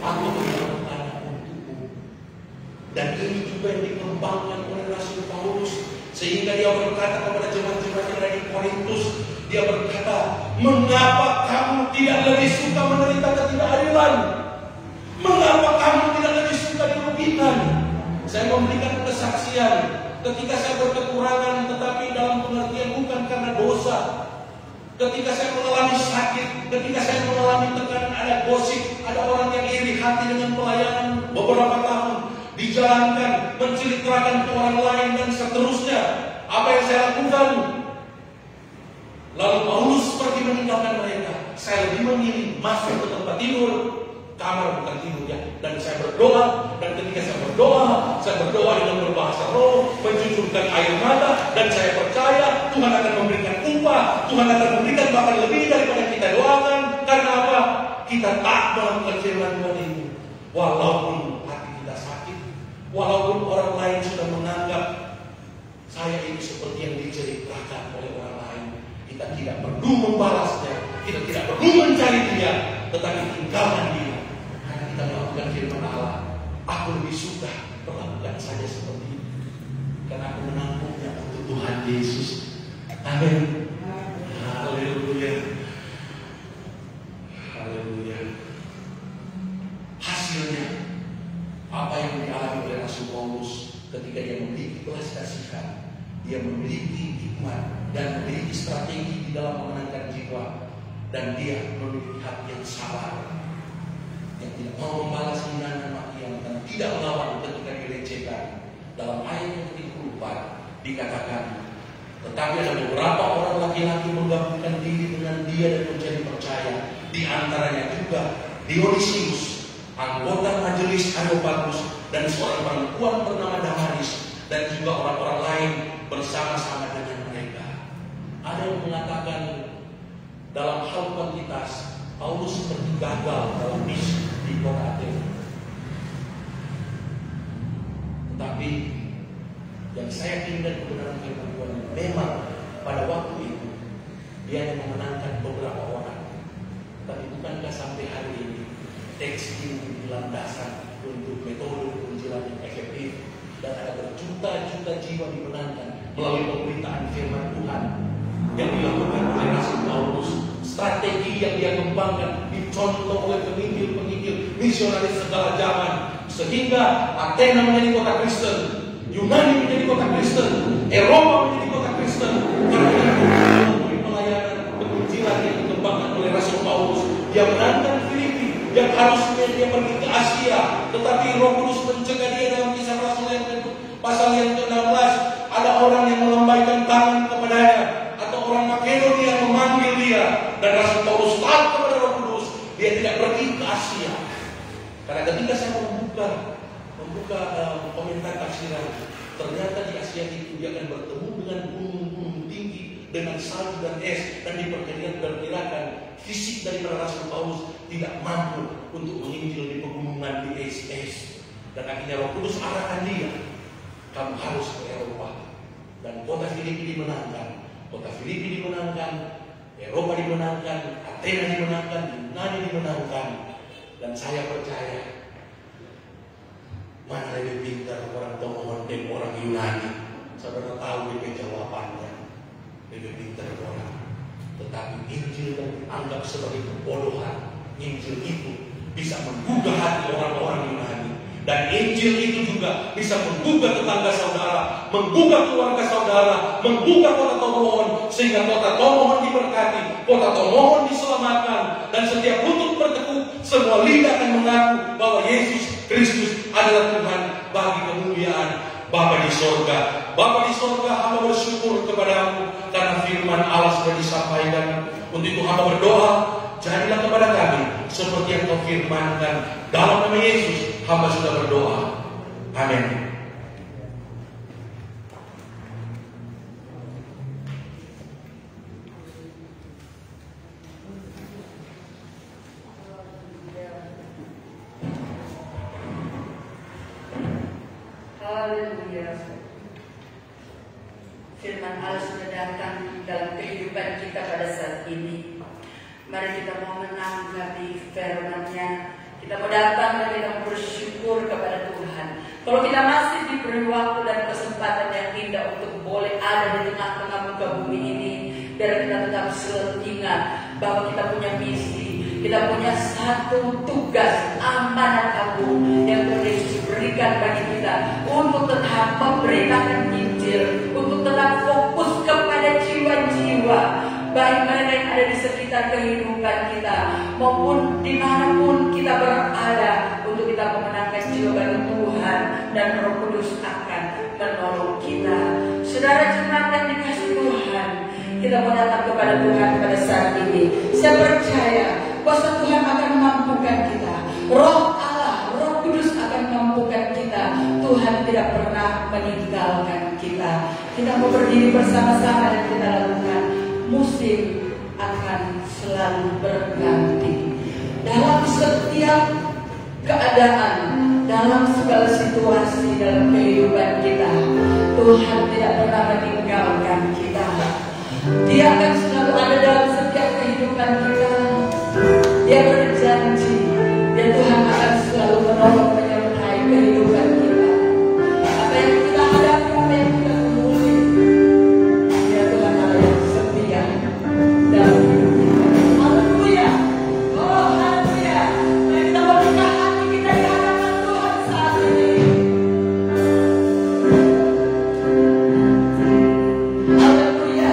Aku akan melakukannya untukmu. Dan ini juga yang dikembangkan oleh Rasul Paulus, sehingga dia berkata kepada jemaat-jemaat yang ada di Korintus, dia berkata, mengapa kamu tidak lebih suka menderita ketidakadilan? Mengapa kamu tidak lebih suka dirugikan? Saya memberikan kesaksian ketika saya berkekurangan, tetapi dalam pengertian bukan karena dosa. Ketika saya mengalami sakit, ketika saya mengalami tekanan, ada gosip, ada orang yang iri hati dengan pelayanan beberapa tahun, dijalankan, menceritakan ke orang lain dan seterusnya. Apa yang saya lakukan? Lalu Paulus pergi meninggalkan mereka. Saya lebih memilih masuk ke tempat tidur, kamar bukan tidur ya. Dan saya berdoa, dan ketika saya berdoa dengan berbahasa roh, mencucurkan air mata, dan saya percaya Tuhan akan memberikan upah, Tuhan akan memberikan bahkan lebih daripada kita doakan. Karena apa? Kita tak melakukan firman Tuhan ini. Walaupun hati kita sakit, walaupun orang lain sudah menganggap saya ini seperti yang diceritakan oleh orang lain, kita tidak perlu membalasnya, kita tidak perlu mencari dia, tetapi tinggalkan dia. Karena kita melakukan firman Allah, aku lebih suka perlakukan saja seperti ini, karena aku menanggung untuk Tuhan Yesus. Amin. Haleluya. Haleluya. Hasilnya apa yang dialami oleh Rasul Paulus ketika dia memiliki belas kasihan, dia memiliki hikmat dan memiliki strategi di dalam memenangkan jiwa, dan dia memiliki hati yang sabar, yang tidak mau membalas hinaan dan makian, dan tidak melawan ketika dilecehkan. Dalam ayat yang ke-34 dikatakan, tetapi ada beberapa orang laki-laki menggabungkan diri dengan dia dan menjadi percaya. Di antaranya juga Dionisius, anggota majelis Areopagus, dan seorang perempuan bernama Damaris, dan juga orang-orang lain bersama-sama dengan mereka. Ada yang mengatakan dalam hal kuantitas Paulus seperti gagal dalam misi di kota Athena. Tetapi yang saya ingat kebenaran firman Tuhan, memang pada waktu itu dia hanya memenangkan beberapa orang. Tapi bukankah sampai hari ini teks ini landasan untuk metode penjilat yang efektif, dan ada berjuta-juta jiwa dimenangkan melalui pemberitaan firman Tuhan yang dilakukan oleh Rasul Paulus. Strategi yang dia kembangkan dicontoh oleh penginjil-penginjil misionaris segala zaman, sehingga Athena menjadi kota Kristen, Yunani menjadi kota Kristen, Eropa menjadi kota Kristen, karena melalui pelayanan penginjilan yang dikembangkan oleh Rasul Paulus. Dia menantang Filipi yang harusnya dia pergi ke Asia, tetapi Roh Kudus mencegah dia. Dalam Kisah Rasul yang pasal yang ke-16, ada orang yang melambaikan tangan kepadanya, atau orang Makedonia memanggil dia, dan Rasul Paulus taat kepada Roh Kudus, dia tidak pergi ke Asia. Karena ketika saya membuka komentar tafsiran, ternyata di Asia itu dia akan bertemu dengan gunung-gunung tinggi dengan salju dan es, dan diperkirakan fisik daripada Rasul Paulus tidak mampu untuk menginjil di pegunungan di es. Dan akhirnya Roh Kudus arahkan dia, kamu harus ke Eropa. Dan kota Filipi dimenangkan, Eropa dimenangkan, Athena dimenangkan, Yunani dimenangkan. Dan saya percaya, mana lebih pintar orang Tomohon dan orang Yunani? Saudara tahu dia jawabannya, lebih pintar orang. Tetapi Injil yang dianggap sebagai kebodohan, Injil itu bisa menggugah hati orang-orang Yunani. Dan Injil itu juga bisa menggugah tetangga saudara, menggugah keluarga saudara, menggugah kota Tomohon, sehingga kota Tomohon diberkati, kota Tomohon diselamatkan, dan setiap lutut bertekuk, semua lidah akan mengaku bahwa Yesus Kristus adalah Tuhan bagi kemuliaan Bapa di sorga. Bapa di sorga, hamba bersyukur kepadamu karena firman Allah sudah disampaikan. Untuk itu hamba berdoa, jadilah kepada kami seperti yang kau firmankan. Dalam nama Yesus hamba sudah berdoa. Amin. Haleluya. Firman Allah sudah datang dalam kehidupan kita pada saat ini. Mari kita mau menanggapi firman-Nya. Kita mau datang dan kita bersyukur kepada Tuhan. Kalau kita masih diberi waktu dan kesempatan yang indah untuk boleh ada di tengah-tengah muka bumi ini, biar kita tetap selalu ingat bahwa kita punya misi, kita punya satu tugas amanat agung yang Tuhan Yesus berikan bagi kita untuk memberitakan Injil, untuk tetap fokus kepada jiwa-jiwa, baik mereka yang ada di sekitar kehidupan kita maupun dimanapun kita berada, untuk kita memenangkan jiwa baru Tuhan, dan Roh Kudus akan menolong kita. Saudara jemaat yang dikasihi Tuhan, kita mau datang kepada Tuhan pada saat ini. Saya percaya kuasa Tuhan akan memampukan kita. Roh Allah, Roh Kudus akan memampukan kita. Tuhan tidak pernah meninggalkan kita. Kita mau berdiri bersama-sama dan kita lakukan. Musim akan selalu berganti. Dalam setiap keadaan, dalam segala situasi dalam kehidupan kita, Tuhan tidak pernah meninggalkan kita. Dia akan selalu ada dalam setiap kehidupan kita. Dia berjanji, dan Tuhan akan selalu menolong menyertai kehidupan kita. Apa yang kita hadapi, apa yang kita temui, dia Tuhan Allah yang setia dalam hidup kita. Haleluya. Oh haleluya. Mari kita membuka hati kita di hadapan Tuhan saat ini. Haleluya.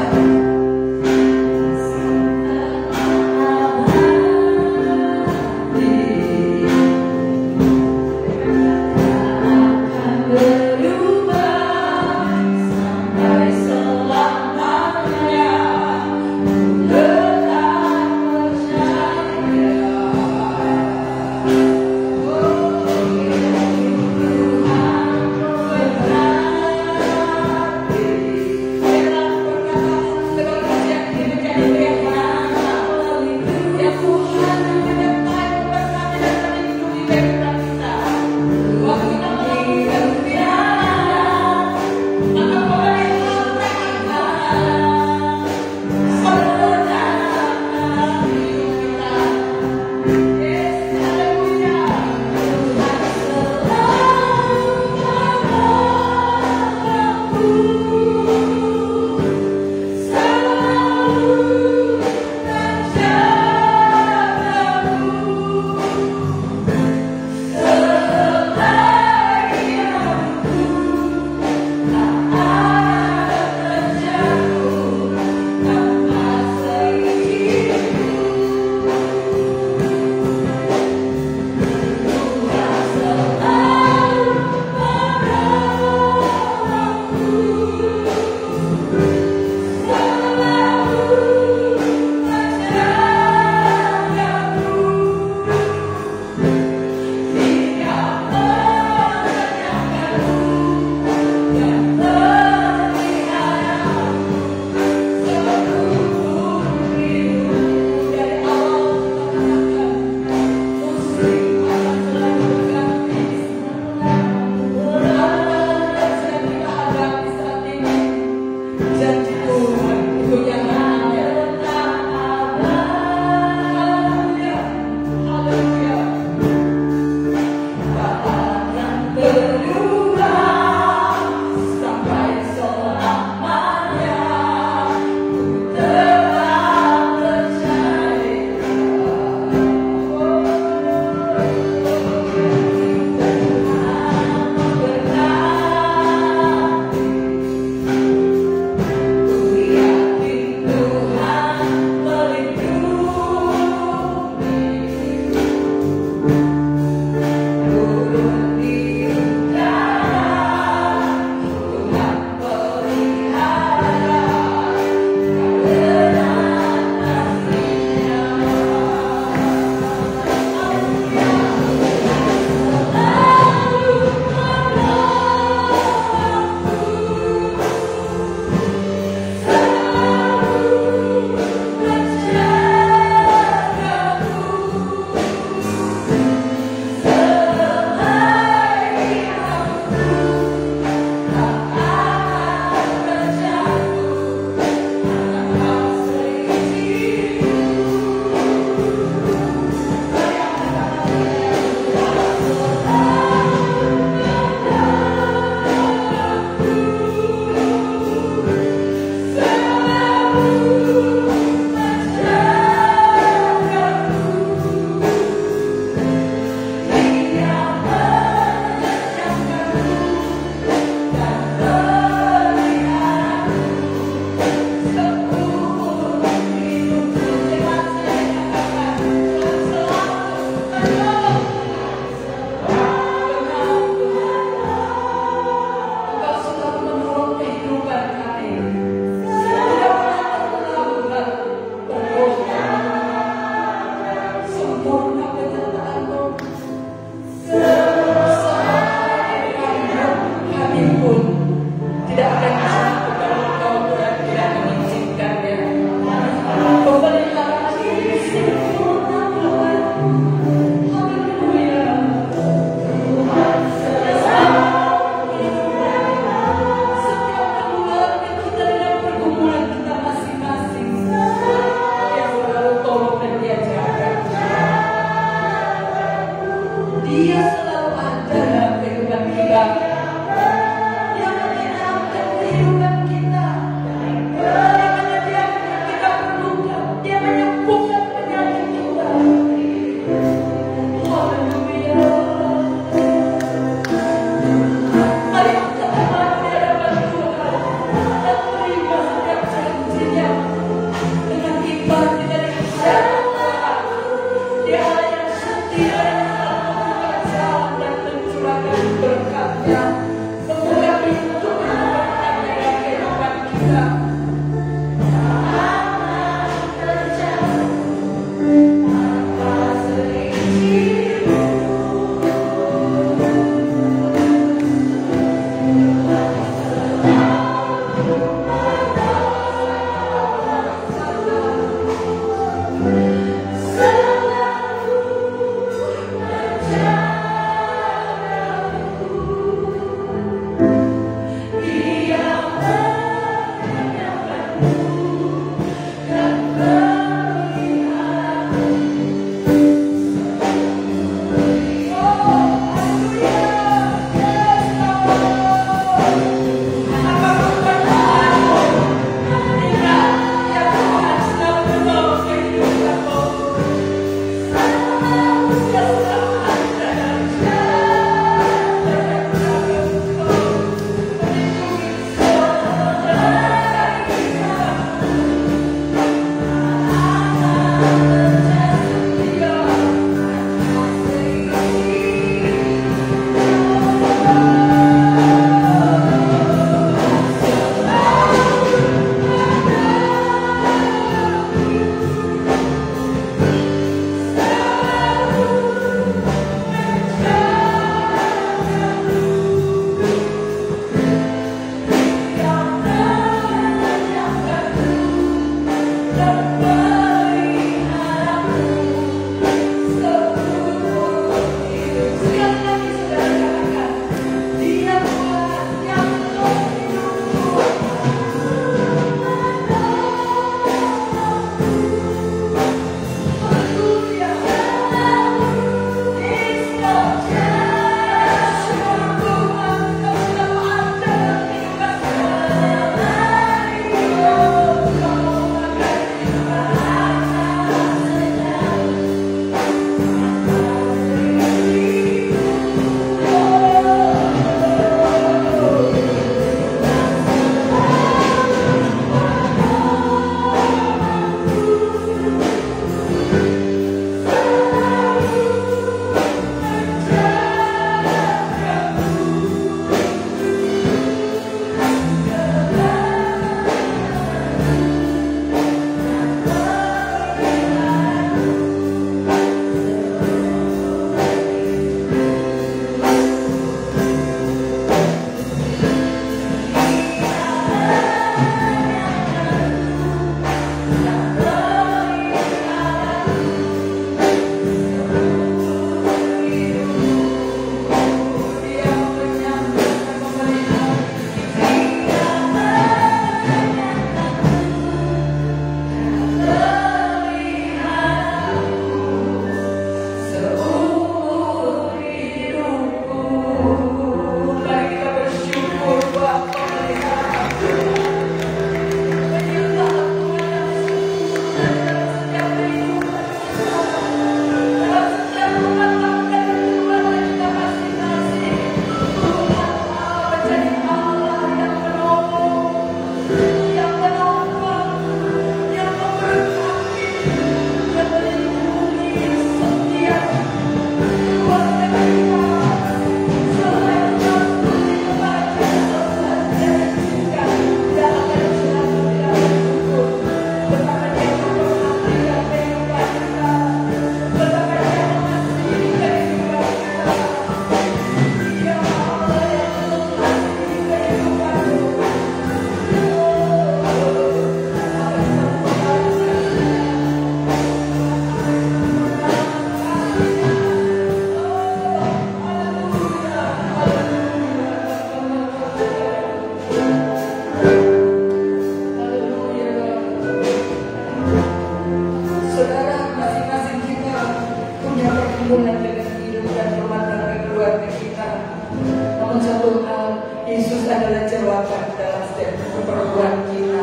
Namun satu hal, Yesus adalah jawaban dalam setiap keperluan kita.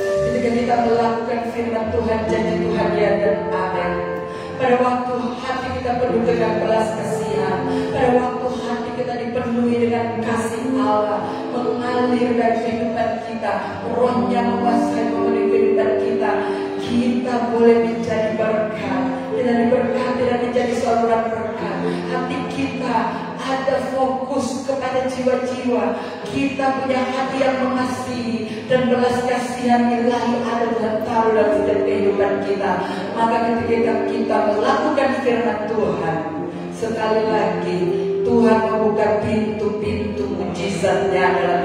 Ketika kita melakukan firman Tuhan, janji Tuhan ya dan amin. Pada waktu hati kita penuh dengan belas kasihan, pada waktu hati kita dipenuhi dengan kasih Allah mengalir dari kehidupan kita, rohnya menguasai memenuhi kehidupan kita, kita boleh menjadi berkat. Kita diberkati dan menjadi saluran berkat. Hati kita ada fokus kepada jiwa-jiwa. Kita punya hati yang mengasihi dan belas kasihan ilahi ada dan taruh dalam setiap kehidupan kita. Maka ketika kita melakukan firman Tuhan, sekali lagi Tuhan membuka pintu-pintu mujizatnya dalam